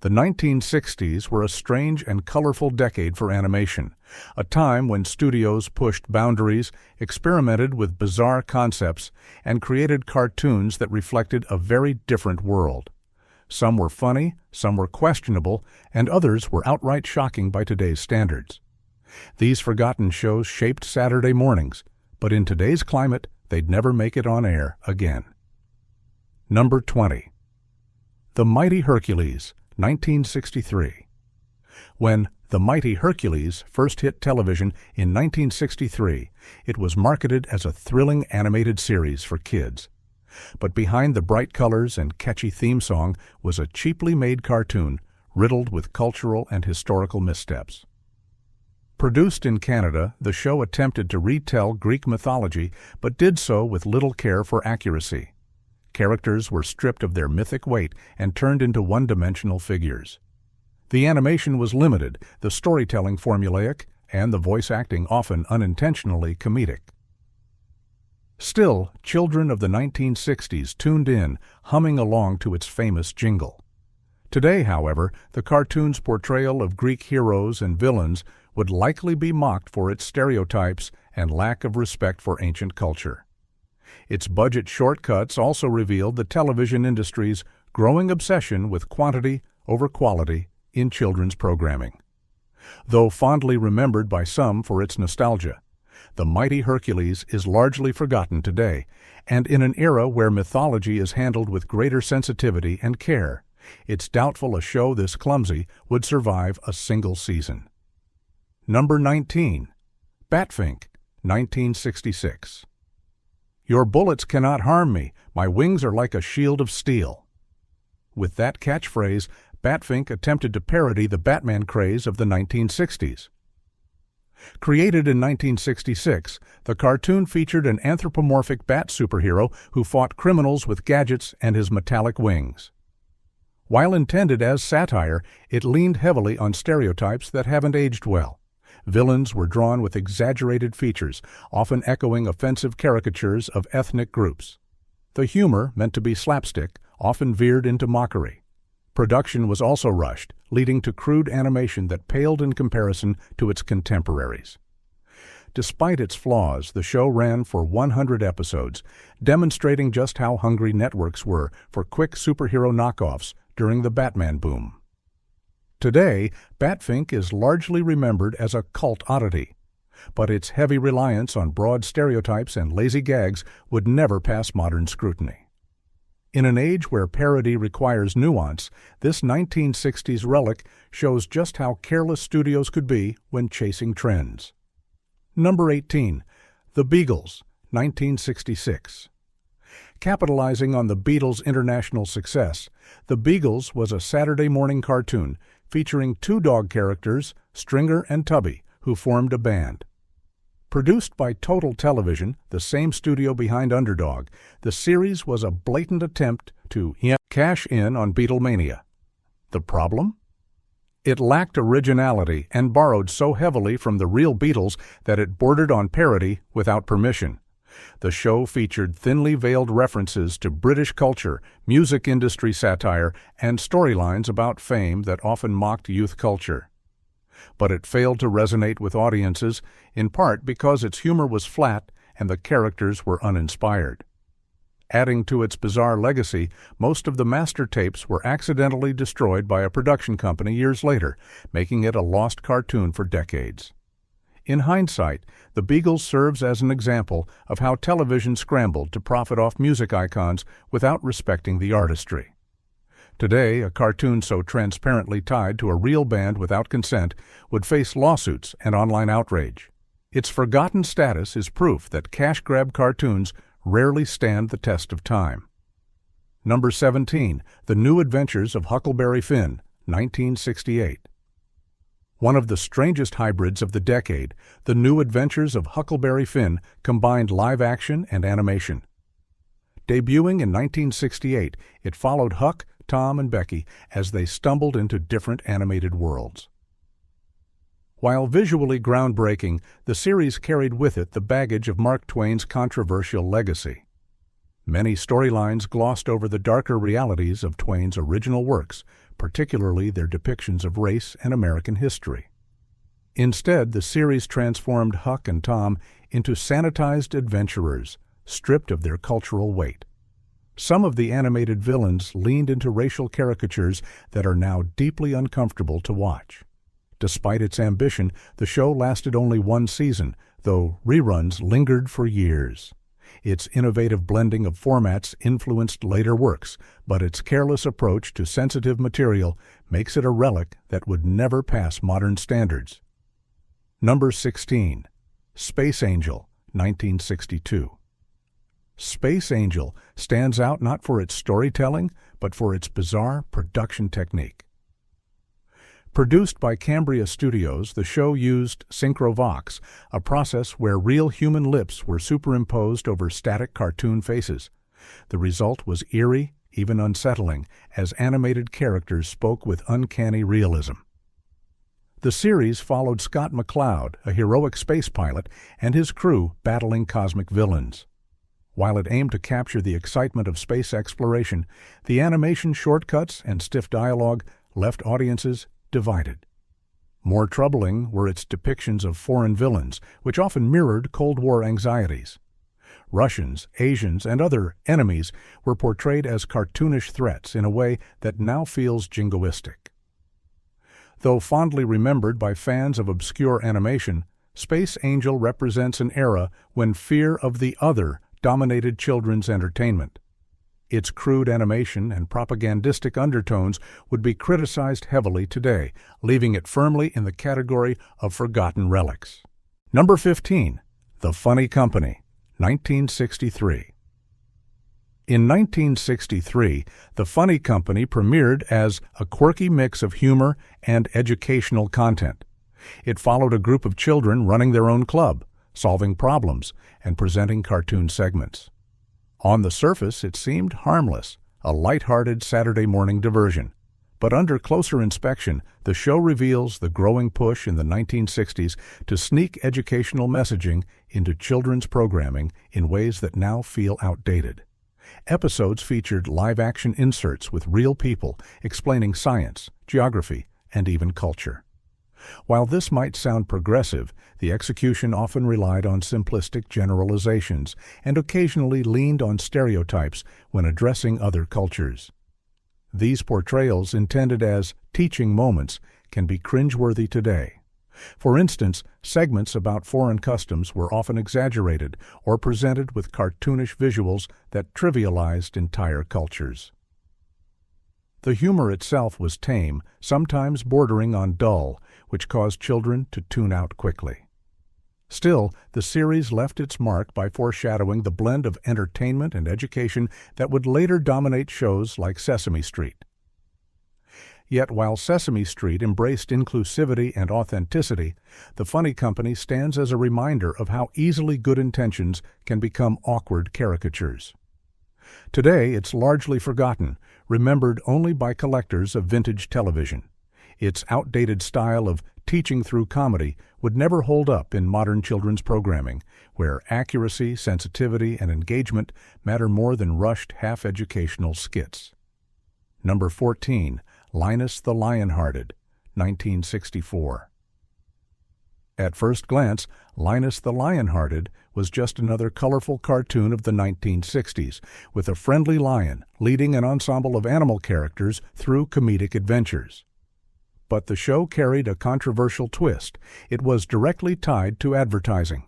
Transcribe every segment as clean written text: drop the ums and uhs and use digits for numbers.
The 1960s were a strange and colorful decade for animation, a time when studios pushed boundaries, experimented with bizarre concepts, and created cartoons that reflected a very different world. Some were funny, some were questionable, and others were outright shocking by today's standards. These forgotten shows shaped Saturday mornings, but in today's climate, they'd never make it on air again. Number 20. The Mighty Hercules, 1963. When The Mighty Hercules first hit television in 1963, it was marketed as a thrilling animated series for kids. But behind the bright colors and catchy theme song was a cheaply made cartoon riddled with cultural and historical missteps. Produced in Canada, the show attempted to retell Greek mythology, but did so with little care for accuracy. Characters were stripped of their mythic weight and turned into one-dimensional figures. The animation was limited, the storytelling formulaic, and the voice acting often unintentionally comedic. Still, children of the 1960s tuned in, humming along to its famous jingle. Today, however, the cartoon's portrayal of Greek heroes and villains would likely be mocked for its stereotypes and lack of respect for ancient culture. Its budget shortcuts also revealed the television industry's growing obsession with quantity over quality in children's programming. Though fondly remembered by some for its nostalgia, The Mighty Hercules is largely forgotten today, and in an era where mythology is handled with greater sensitivity and care, it's doubtful a show this clumsy would survive a single season. Number 19. Batfink, 1966. Your bullets cannot harm me, my wings are like a shield of steel. With that catchphrase, Batfink attempted to parody the Batman craze of the 1960s. Created in 1966, the cartoon featured an anthropomorphic bat superhero who fought criminals with gadgets and his metallic wings. While intended as satire, it leaned heavily on stereotypes that haven't aged well. Villains were drawn with exaggerated features, often echoing offensive caricatures of ethnic groups. The humor, meant to be slapstick, often veered into mockery. Production was also rushed, leading to crude animation that paled in comparison to its contemporaries. Despite its flaws, the show ran for 100 episodes, demonstrating just how hungry networks were for quick superhero knockoffs during the Batman boom. Today, Batfink is largely remembered as a cult oddity, but its heavy reliance on broad stereotypes and lazy gags would never pass modern scrutiny. In an age where parody requires nuance, this 1960s relic shows just how careless studios could be when chasing trends. Number 18. The Beagles, 1966. Capitalizing on the Beatles' international success, The Beagles was a Saturday morning cartoon featuring two dog characters, Stringer and Tubby, who formed a band. Produced by Total Television, the same studio behind Underdog, the series was a blatant attempt to cash in on Beatlemania. The problem? It lacked originality and borrowed so heavily from the real Beatles that it bordered on parody without permission. The show featured thinly veiled references to British culture, music industry satire, and storylines about fame that often mocked youth culture. But it failed to resonate with audiences, in part because its humor was flat and the characters were uninspired. Adding to its bizarre legacy, most of the master tapes were accidentally destroyed by a production company years later, making it a lost cartoon for decades. In hindsight, The Beagles serves as an example of how television scrambled to profit off music icons without respecting the artistry. Today, a cartoon so transparently tied to a real band without consent would face lawsuits and online outrage. Its forgotten status is proof that cash-grab cartoons rarely stand the test of time. Number 17. The New Adventures of Huckleberry Finn, 1968. One of the strangest hybrids of the decade, The New Adventures of Huckleberry Finn combined live action and animation. Debuting in 1968, it followed Huck, Tom, and Becky as they stumbled into different animated worlds. While visually groundbreaking, the series carried with it the baggage of Mark Twain's controversial legacy. Many storylines glossed over the darker realities of Twain's original works, particularly their depictions of race and American history. Instead, the series transformed Huck and Tom into sanitized adventurers, stripped of their cultural weight. Some of the animated villains leaned into racial caricatures that are now deeply uncomfortable to watch. Despite its ambition, the show lasted only one season, though reruns lingered for years. Its innovative blending of formats influenced later works, but its careless approach to sensitive material makes it a relic that would never pass modern standards. Number 16. Space Angel, 1962. Space Angel stands out not for its storytelling, but for its bizarre production technique. Produced by Cambria Studios, the show used Synchrovox, a process where real human lips were superimposed over static cartoon faces. The result was eerie, even unsettling, as animated characters spoke with uncanny realism. The series followed Scott McCloud, a heroic space pilot, and his crew battling cosmic villains. While it aimed to capture the excitement of space exploration, the animation shortcuts and stiff dialogue left audiences divided. More troubling were its depictions of foreign villains, which often mirrored Cold War anxieties. Russians, Asians, and other enemies were portrayed as cartoonish threats in a way that now feels jingoistic. Though fondly remembered by fans of obscure animation, Space Angel represents an era when fear of the other dominated children's entertainment. Its crude animation and propagandistic undertones would be criticized heavily today, leaving it firmly in the category of forgotten relics. Number 15. The Funny Company, 1963. In 1963, The Funny Company premiered as a quirky mix of humor and educational content. It followed a group of children running their own club, solving problems, and presenting cartoon segments. On the surface, it seemed harmless, a light-hearted Saturday morning diversion. But under closer inspection, the show reveals the growing push in the 1960s to sneak educational messaging into children's programming in ways that now feel outdated. Episodes featured live-action inserts with real people explaining science, geography, and even culture. While this might sound progressive, the execution often relied on simplistic generalizations and occasionally leaned on stereotypes when addressing other cultures. These portrayals, intended as teaching moments, can be cringeworthy today. For instance, segments about foreign customs were often exaggerated or presented with cartoonish visuals that trivialized entire cultures. The humor itself was tame, sometimes bordering on dull, which caused children to tune out quickly. Still, the series left its mark by foreshadowing the blend of entertainment and education that would later dominate shows like Sesame Street. Yet while Sesame Street embraced inclusivity and authenticity, The Funny Company stands as a reminder of how easily good intentions can become awkward caricatures. Today, it's largely forgotten, remembered only by collectors of vintage television. Its outdated style of teaching through comedy would never hold up in modern children's programming, where accuracy, sensitivity, and engagement matter more than rushed half-educational skits. Number 14. Linus the Lionhearted, 1964. At first glance, Linus the Lionhearted was just another colorful cartoon of the 1960s, with a friendly lion leading an ensemble of animal characters through comedic adventures. But the show carried a controversial twist. It was directly tied to advertising.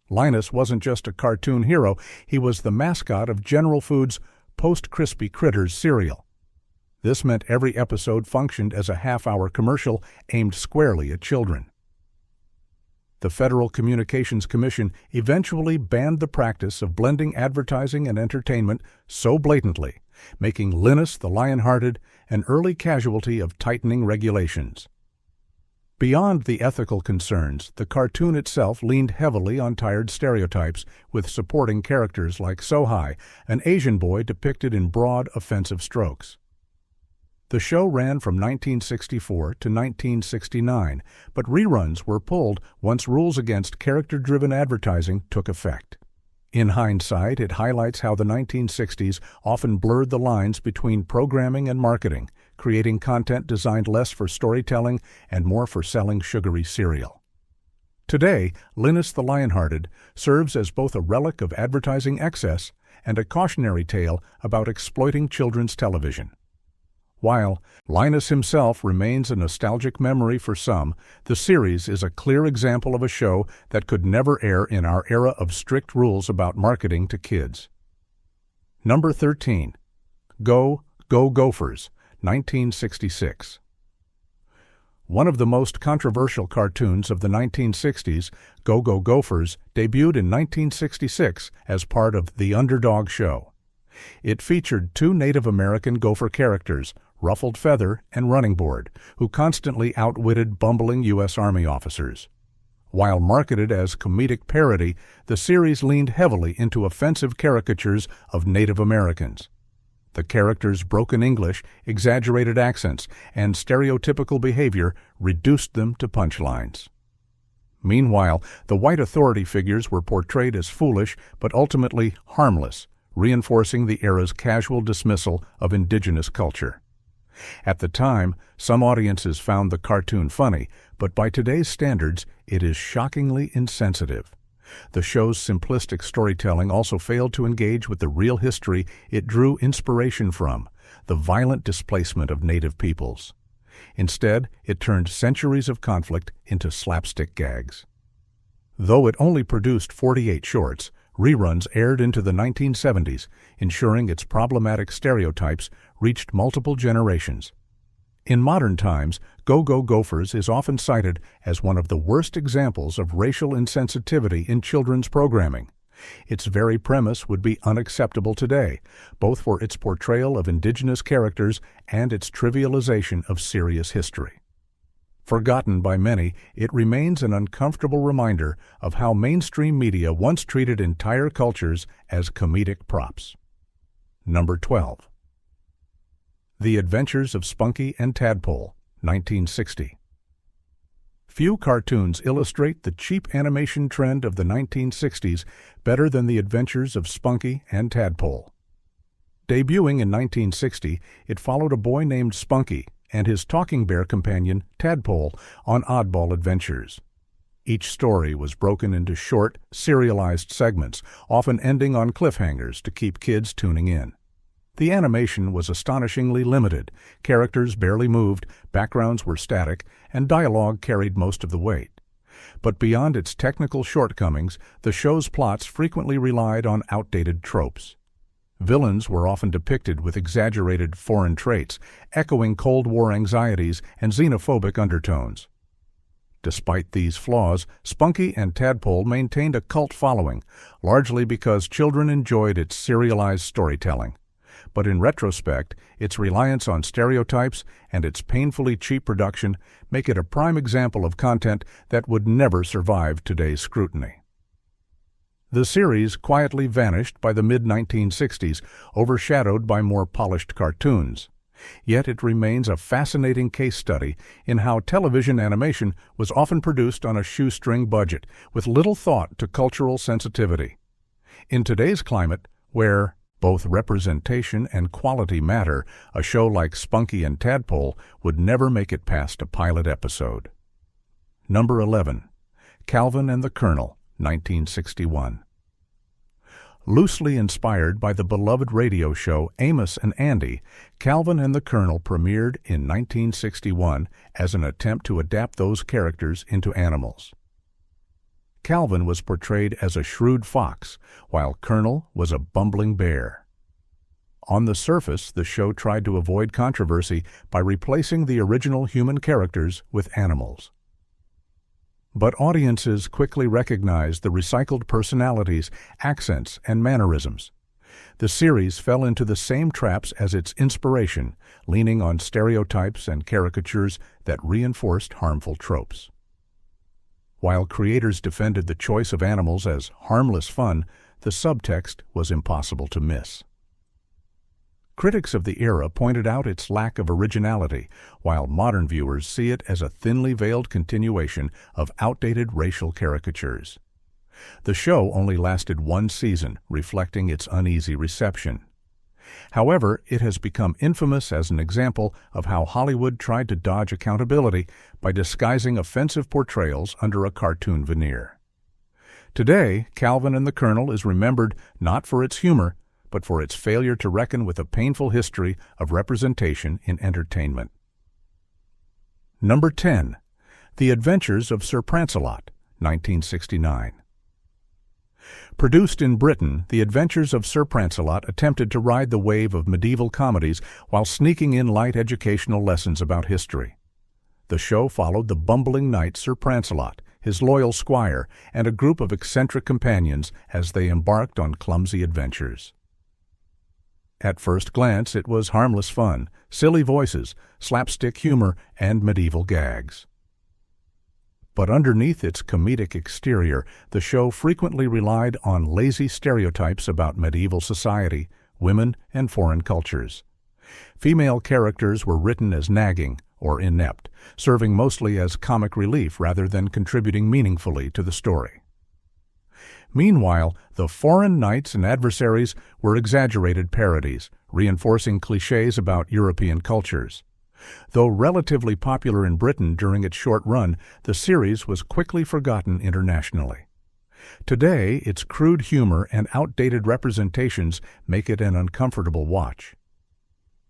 Linus wasn't just a cartoon hero, he was the mascot of General Foods' Post-Crispy Critters cereal. This meant every episode functioned as a half-hour commercial aimed squarely at children. The Federal Communications Commission eventually banned the practice of blending advertising and entertainment so blatantly, making Linus the Lionhearted an early casualty of tightening regulations. Beyond the ethical concerns, the cartoon itself leaned heavily on tired stereotypes, with supporting characters like Sohai, an Asian boy depicted in broad, offensive strokes. The show ran from 1964 to 1969, but reruns were pulled once rules against character-driven advertising took effect. In hindsight, it highlights how the 1960s often blurred the lines between programming and marketing, creating content designed less for storytelling and more for selling sugary cereal. Today, Linus the Lionhearted serves as both a relic of advertising excess and a cautionary tale about exploiting children's television. While Linus himself remains a nostalgic memory for some, the series is a clear example of a show that could never air in our era of strict rules about marketing to kids. Number 13. Go, Go Gophers, 1966. One of the most controversial cartoons of the 1960s, Go Go Gophers, debuted in 1966 as part of The Underdog Show. It featured two Native American gopher characters, Ruffled Feather and Running Board, who constantly outwitted bumbling U.S. Army officers. While marketed as comedic parody, the series leaned heavily into offensive caricatures of Native Americans. The characters' broken English, exaggerated accents, and stereotypical behavior reduced them to punchlines. Meanwhile, the white authority figures were portrayed as foolish but ultimately harmless, reinforcing the era's casual dismissal of indigenous culture. At the time, some audiences found the cartoon funny, but by today's standards, it is shockingly insensitive. The show's simplistic storytelling also failed to engage with the real history it drew inspiration from, the violent displacement of native peoples. Instead, it turned centuries of conflict into slapstick gags. Though it only produced 48 shorts, reruns aired into the 1970s, ensuring its problematic stereotypes reached multiple generations. In modern times, Go Go Gophers is often cited as one of the worst examples of racial insensitivity in children's programming. Its very premise would be unacceptable today, both for its portrayal of indigenous characters and its trivialization of serious history. Forgotten by many, it remains an uncomfortable reminder of how mainstream media once treated entire cultures as comedic props. Number 12. The Adventures of Spunky and Tadpole, 1960. Few cartoons illustrate the cheap animation trend of the 1960s better than The Adventures of Spunky and Tadpole. Debuting in 1960, it followed a boy named Spunky and his talking bear companion, Tadpole, on oddball adventures. Each story was broken into short, serialized segments, often ending on cliffhangers to keep kids tuning in. The animation was astonishingly limited, characters barely moved, backgrounds were static, and dialogue carried most of the weight. But beyond its technical shortcomings, the show's plots frequently relied on outdated tropes. Villains were often depicted with exaggerated foreign traits, echoing Cold War anxieties and xenophobic undertones. Despite these flaws, Spunky and Tadpole maintained a cult following, largely because children enjoyed its serialized storytelling. But in retrospect, its reliance on stereotypes and its painfully cheap production make it a prime example of content that would never survive today's scrutiny. The series quietly vanished by the mid-1960s, overshadowed by more polished cartoons. Yet it remains a fascinating case study in how television animation was often produced on a shoestring budget, with little thought to cultural sensitivity. In today's climate, where both representation and quality matter, a show like Spunky and Tadpole would never make it past a pilot episode. Number 11. Calvin and the Colonel, 1961. Loosely inspired by the beloved radio show Amos and Andy, Calvin and the Colonel premiered in 1961 as an attempt to adapt those characters into animals. Calvin was portrayed as a shrewd fox, while Colonel was a bumbling bear. On the surface, the show tried to avoid controversy by replacing the original human characters with animals. But audiences quickly recognized the recycled personalities, accents, and mannerisms. The series fell into the same traps as its inspiration, leaning on stereotypes and caricatures that reinforced harmful tropes. While creators defended the choice of animals as harmless fun, the subtext was impossible to miss. Critics of the era pointed out its lack of originality, while modern viewers see it as a thinly veiled continuation of outdated racial caricatures. The show only lasted one season, reflecting its uneasy reception. However, it has become infamous as an example of how Hollywood tried to dodge accountability by disguising offensive portrayals under a cartoon veneer. Today, Calvin and the Colonel is remembered not for its humor, but for its failure to reckon with a painful history of representation in entertainment. Number 10. The Adventures of Sir Prancelot, 1969. Produced in Britain, The Adventures of Sir Prancelot attempted to ride the wave of medieval comedies while sneaking in light educational lessons about history. The show followed the bumbling knight Sir Prancelot, his loyal squire, and a group of eccentric companions as they embarked on clumsy adventures. At first glance, it was harmless fun, silly voices, slapstick humor, and medieval gags. But underneath its comedic exterior, the show frequently relied on lazy stereotypes about medieval society, women, and foreign cultures. Female characters were written as nagging or inept, serving mostly as comic relief rather than contributing meaningfully to the story. Meanwhile, the foreign knights and adversaries were exaggerated parodies, reinforcing clichés about European cultures. Though relatively popular in Britain during its short run, the series was quickly forgotten internationally. Today, its crude humor and outdated representations make it an uncomfortable watch.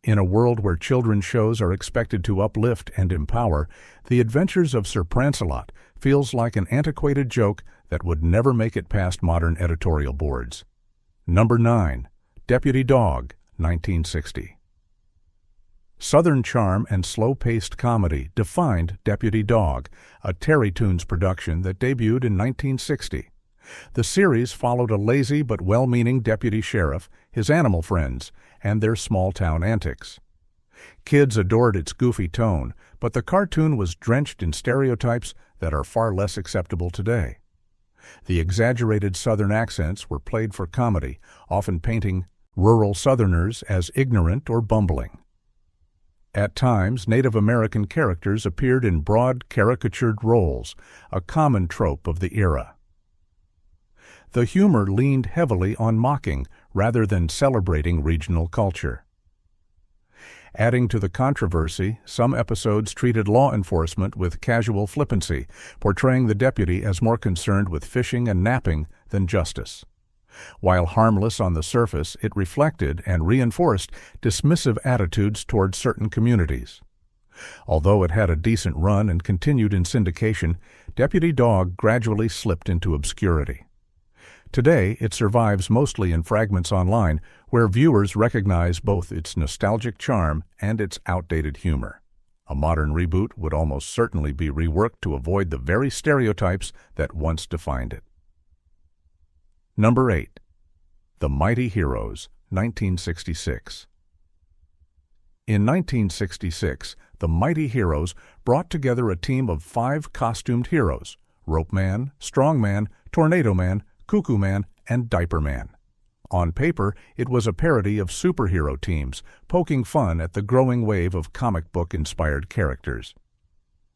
In a world where children's shows are expected to uplift and empower, The Adventures of Sir Prancelot feels like an antiquated joke that would never make it past modern editorial boards. Number 9. Deputy Dog, 1960. Southern charm and slow-paced comedy defined Deputy Dog, a Terrytoons production that debuted in 1960. The series followed a lazy but well-meaning deputy sheriff, his animal friends, and their small-town antics. Kids adored its goofy tone, but the cartoon was drenched in stereotypes that are far less acceptable today. The exaggerated Southern accents were played for comedy, often painting rural Southerners as ignorant or bumbling. At times, Native American characters appeared in broad, caricatured roles, a common trope of the era. The humor leaned heavily on mocking rather than celebrating regional culture. Adding to the controversy, some episodes treated law enforcement with casual flippancy, portraying the deputy as more concerned with fishing and napping than justice. While harmless on the surface, it reflected and reinforced dismissive attitudes toward certain communities. Although it had a decent run and continued in syndication, Deputy Dog gradually slipped into obscurity. Today, it survives mostly in fragments online, where viewers recognize both its nostalgic charm and its outdated humor. A modern reboot would almost certainly be reworked to avoid the very stereotypes that once defined it. Number 8. The Mighty Heroes, 1966. In 1966, the Mighty Heroes brought together a team of 5 costumed heroes: Rope Man, Strong Man, Tornado Man, Cuckoo Man, and Diaper Man. On paper, it was a parody of superhero teams, poking fun at the growing wave of comic book-inspired characters.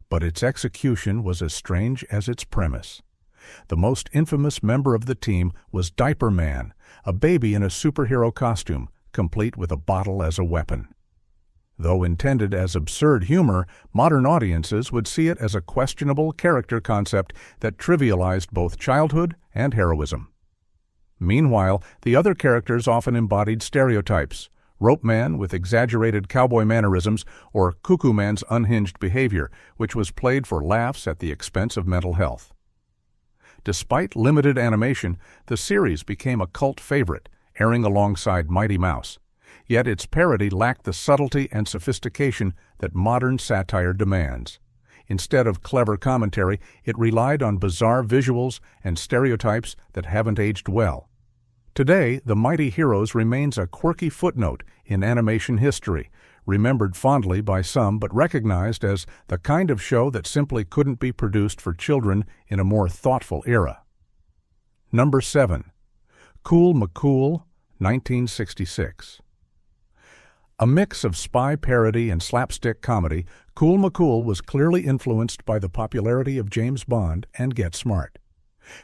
But its execution was as strange as its premise. The most infamous member of the team was Diaper Man, a baby in a superhero costume, complete with a bottle as a weapon. Though intended as absurd humor, modern audiences would see it as a questionable character concept that trivialized both childhood and heroism. Meanwhile, the other characters often embodied stereotypes: Rope Man with exaggerated cowboy mannerisms, or Cuckoo Man's unhinged behavior, which was played for laughs at the expense of mental health. Despite limited animation, the series became a cult favorite, airing alongside Mighty Mouse. Yet its parody lacked the subtlety and sophistication that modern satire demands. Instead of clever commentary, it relied on bizarre visuals and stereotypes that haven't aged well. Today, The Mighty Heroes remains a quirky footnote in animation history, remembered fondly by some but recognized as the kind of show that simply couldn't be produced for children in a more thoughtful era. Number 7. Cool McCool, 1966. A mix of spy parody and slapstick comedy, Cool McCool was clearly influenced by the popularity of James Bond and Get Smart.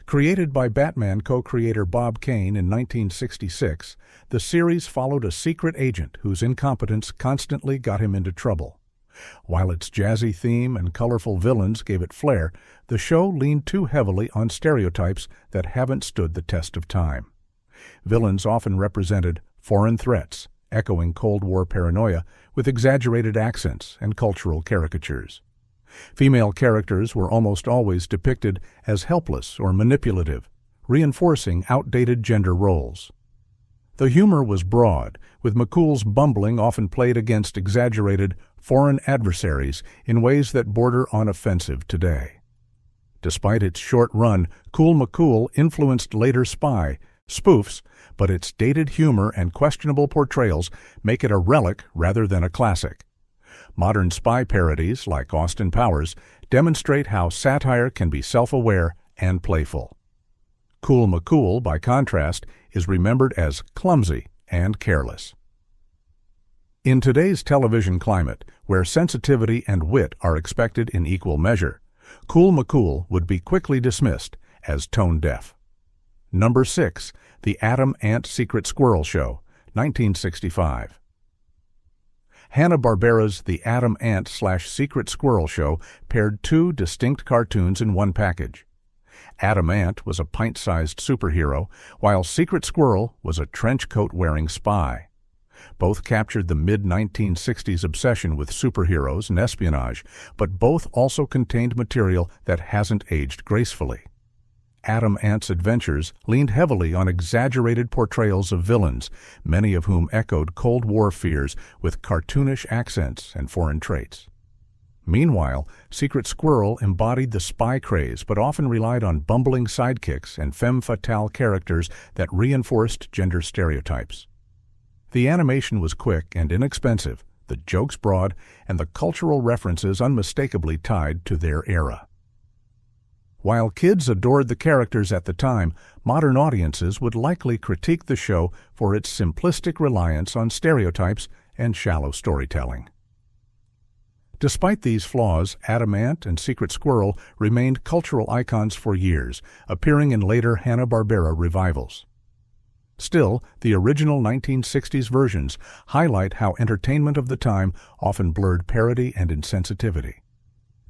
Created by Batman co-creator Bob Kane in 1966, the series followed a secret agent whose incompetence constantly got him into trouble. While its jazzy theme and colorful villains gave it flair, the show leaned too heavily on stereotypes that haven't stood the test of time. Villains often represented foreign threats, echoing Cold War paranoia with exaggerated accents and cultural caricatures. Female characters were almost always depicted as helpless or manipulative, reinforcing outdated gender roles. The humor was broad, with McCool's bumbling often played against exaggerated foreign adversaries in ways that border on offensive today. Despite its short run, Cool McCool influenced later spy spoofs, but its dated humor and questionable portrayals make it a relic rather than a classic. Modern spy parodies, like Austin Powers, demonstrate how satire can be self-aware and playful. Cool McCool, by contrast, is remembered as clumsy and careless. In today's television climate, where sensitivity and wit are expected in equal measure, Cool McCool would be quickly dismissed as tone-deaf. Number 6. The Atom Ant Secret Squirrel Show, 1965. Hanna-Barbera's The Atom Ant/Secret Squirrel Show paired two distinct cartoons in one package. Atom Ant was a pint-sized superhero, while Secret Squirrel was a trench-coat-wearing spy. Both captured the mid-1960s obsession with superheroes and espionage, but both also contained material that hasn't aged gracefully. Atom Ant's adventures leaned heavily on exaggerated portrayals of villains, many of whom echoed Cold War fears with cartoonish accents and foreign traits. Meanwhile, Secret Squirrel embodied the spy craze but often relied on bumbling sidekicks and femme fatale characters that reinforced gender stereotypes. The animation was quick and inexpensive, the jokes broad, and the cultural references unmistakably tied to their era. While kids adored the characters at the time, modern audiences would likely critique the show for its simplistic reliance on stereotypes and shallow storytelling. Despite these flaws, Atom Ant and Secret Squirrel remained cultural icons for years, appearing in later Hanna-Barbera revivals. Still, the original 1960s versions highlight how entertainment of the time often blurred parody and insensitivity.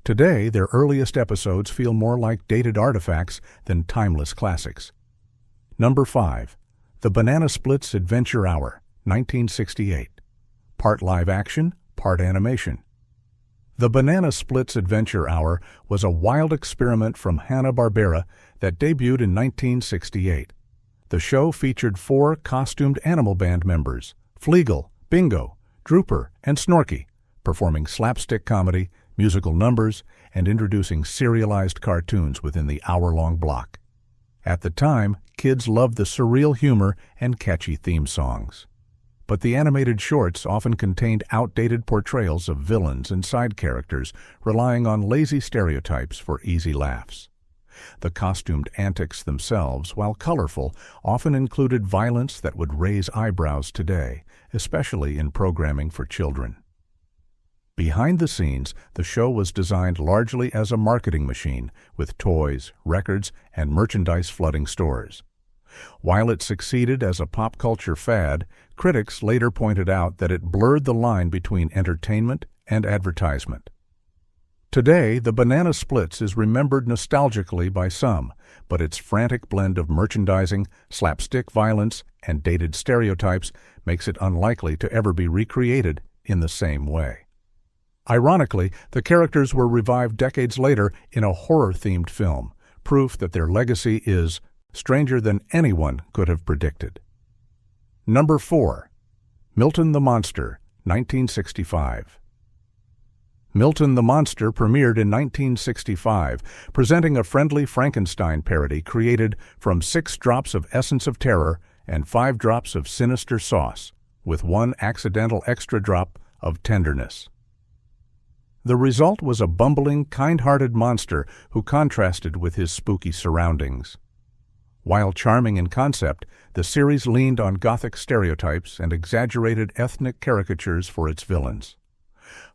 Today, their earliest episodes feel more like dated artifacts than timeless classics. Number 5. The Banana Splits Adventure Hour, 1968. Part live action, part animation. The Banana Splits Adventure Hour was a wild experiment from Hanna-Barbera that debuted in 1968. The show featured 4 costumed animal band members, Fleagle, Bingo, Drooper, and Snorky, performing slapstick comedy, musical numbers, and introducing serialized cartoons within the hour-long block. At the time, kids loved the surreal humor and catchy theme songs. But the animated shorts often contained outdated portrayals of villains and side characters, relying on lazy stereotypes for easy laughs. The costumed antics themselves, while colorful, often included violence that would raise eyebrows today, especially in programming for children. Behind the scenes, the show was designed largely as a marketing machine, with toys, records, and merchandise flooding stores. While it succeeded as a pop culture fad, critics later pointed out that it blurred the line between entertainment and advertisement. Today, the Banana Splits is remembered nostalgically by some, but its frantic blend of merchandising, slapstick violence, and dated stereotypes makes it unlikely to ever be recreated in the same way. Ironically, the characters were revived decades later in a horror-themed film, proof that their legacy is stranger than anyone could have predicted. Number 4. Milton the Monster, 1965. Milton the Monster premiered in 1965, presenting a friendly Frankenstein parody created from 6 drops of essence of terror and 5 drops of sinister sauce, with 1 accidental extra drop of tenderness. The result was a bumbling, kind-hearted monster who contrasted with his spooky surroundings. While charming in concept, the series leaned on Gothic stereotypes and exaggerated ethnic caricatures for its villains.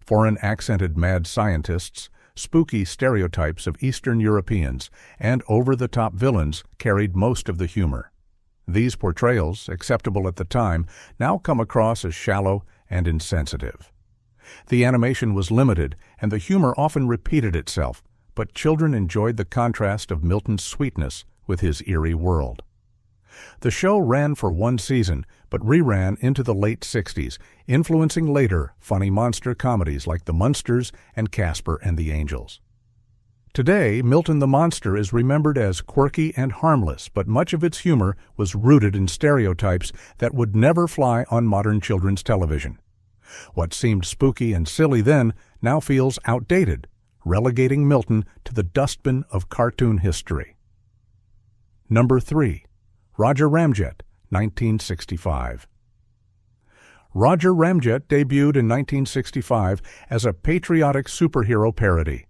Foreign-accented mad scientists, spooky stereotypes of Eastern Europeans and over-the-top villains carried most of the humor. These portrayals, acceptable at the time, now come across as shallow and insensitive. The animation was limited, and the humor often repeated itself, but children enjoyed the contrast of Milton's sweetness with his eerie world. The show ran for one season, but reran into the late 60s, influencing later funny monster comedies like The Munsters and Casper and the Angels. Today, Milton the Monster is remembered as quirky and harmless, but much of its humor was rooted in stereotypes that would never fly on modern children's television. What seemed spooky and silly then now feels outdated, relegating Milton to the dustbin of cartoon history. Number 3. Roger Ramjet, 1965. Roger Ramjet debuted in 1965 as a patriotic superhero parody.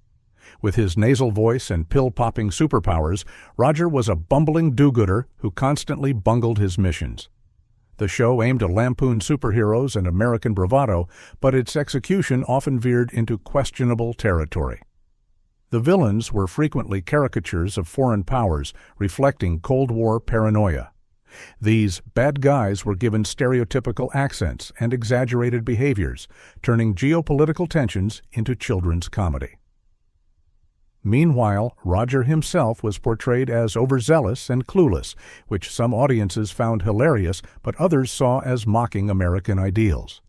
With his nasal voice and pill-popping superpowers, Roger was a bumbling do-gooder who constantly bungled his missions. The show aimed to lampoon superheroes and American bravado, but its execution often veered into questionable territory. The villains were frequently caricatures of foreign powers, reflecting Cold War paranoia. These bad guys were given stereotypical accents and exaggerated behaviors, turning geopolitical tensions into children's comedy. Meanwhile, Roger himself was portrayed as overzealous and clueless, which some audiences found hilarious but others saw as mocking American ideals.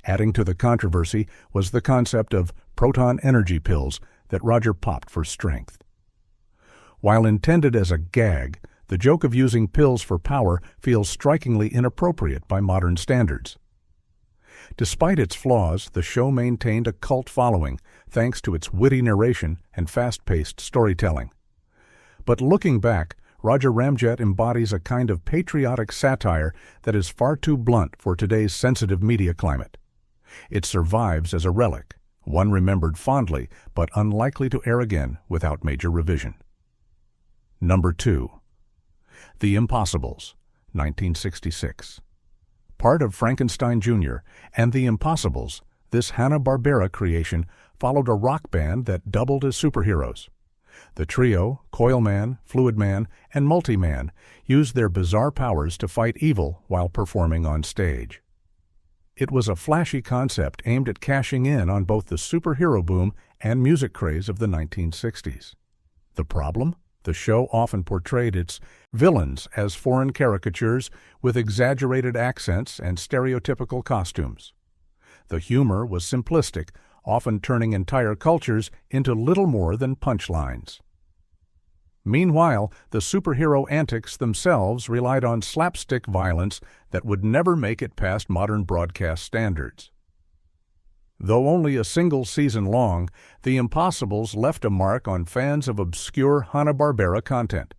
Adding to the controversy was the concept of proton energy pills that Roger popped for strength. While intended as a gag, the joke of using pills for power feels strikingly inappropriate by modern standards. Despite its flaws, the show maintained a cult following thanks to its witty narration and fast-paced storytelling. But looking back, Roger Ramjet embodies a kind of patriotic satire that is far too blunt for today's sensitive media climate. It survives as a relic, one remembered fondly but unlikely to air again without major revision. Number 2. The Impossibles, 1966. Part of Frankenstein Jr. and The Impossibles, this Hanna-Barbera creation followed a rock band that doubled as superheroes. The trio, Coilman, Fluidman, and Multi-Man, used their bizarre powers to fight evil while performing on stage. It was a flashy concept aimed at cashing in on both the superhero boom and music craze of the 1960s. The problem? The show often portrayed its villains as foreign caricatures with exaggerated accents and stereotypical costumes. The humor was simplistic, often turning entire cultures into little more than punchlines. Meanwhile, the superhero antics themselves relied on slapstick violence that would never make it past modern broadcast standards. Though only a single season long, The Impossibles left a mark on fans of obscure Hanna-Barbera content.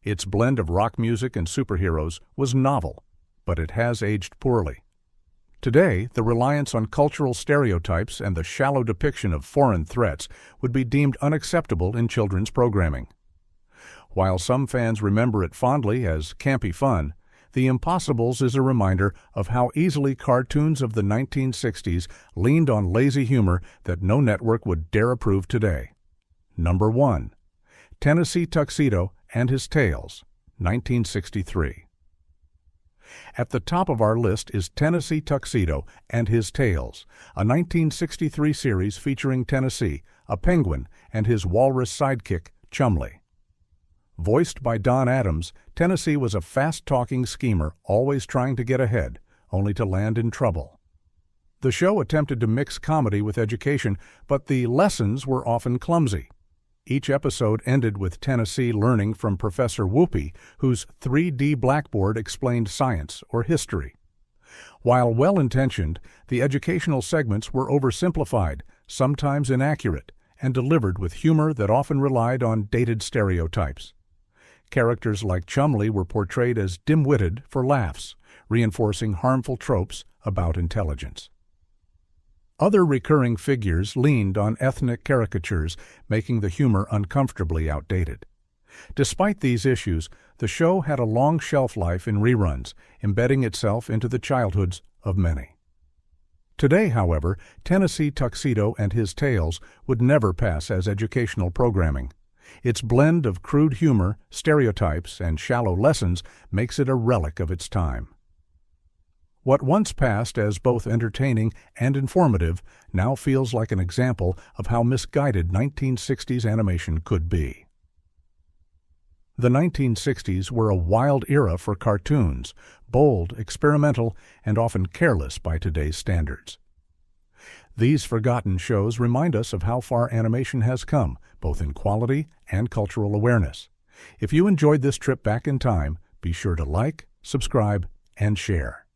Its blend of rock music and superheroes was novel, but it has aged poorly. Today, the reliance on cultural stereotypes and the shallow depiction of foreign threats would be deemed unacceptable in children's programming. While some fans remember it fondly as campy fun, The Impossibles is a reminder of how easily cartoons of the 1960s leaned on lazy humor that no network would dare approve today. Number 1. Tennessee Tuxedo and His Tales, 1963. At the top of our list is Tennessee Tuxedo and His Tales, a 1963 series featuring Tennessee, a penguin, and his walrus sidekick, Chumley. Voiced by Don Adams, Tennessee was a fast-talking schemer always trying to get ahead, only to land in trouble. The show attempted to mix comedy with education, but the lessons were often clumsy. Each episode ended with Tennessee learning from Professor Whoopi, whose 3D blackboard explained science or history. While well-intentioned, the educational segments were oversimplified, sometimes inaccurate, and delivered with humor that often relied on dated stereotypes. Characters like Chumley were portrayed as dim-witted for laughs, reinforcing harmful tropes about intelligence. Other recurring figures leaned on ethnic caricatures, making the humor uncomfortably outdated. Despite these issues, the show had a long shelf life in reruns, embedding itself into the childhoods of many. Today, however, Tennessee Tuxedo and His Tales would never pass as educational programming. Its blend of crude humor, stereotypes, and shallow lessons makes it a relic of its time. What once passed as both entertaining and informative now feels like an example of how misguided 1960s animation could be. The 1960s were a wild era for cartoons, bold, experimental, and often careless by today's standards. These forgotten shows remind us of how far animation has come, both in quality and cultural awareness. If you enjoyed this trip back in time, be sure to like, subscribe, and share.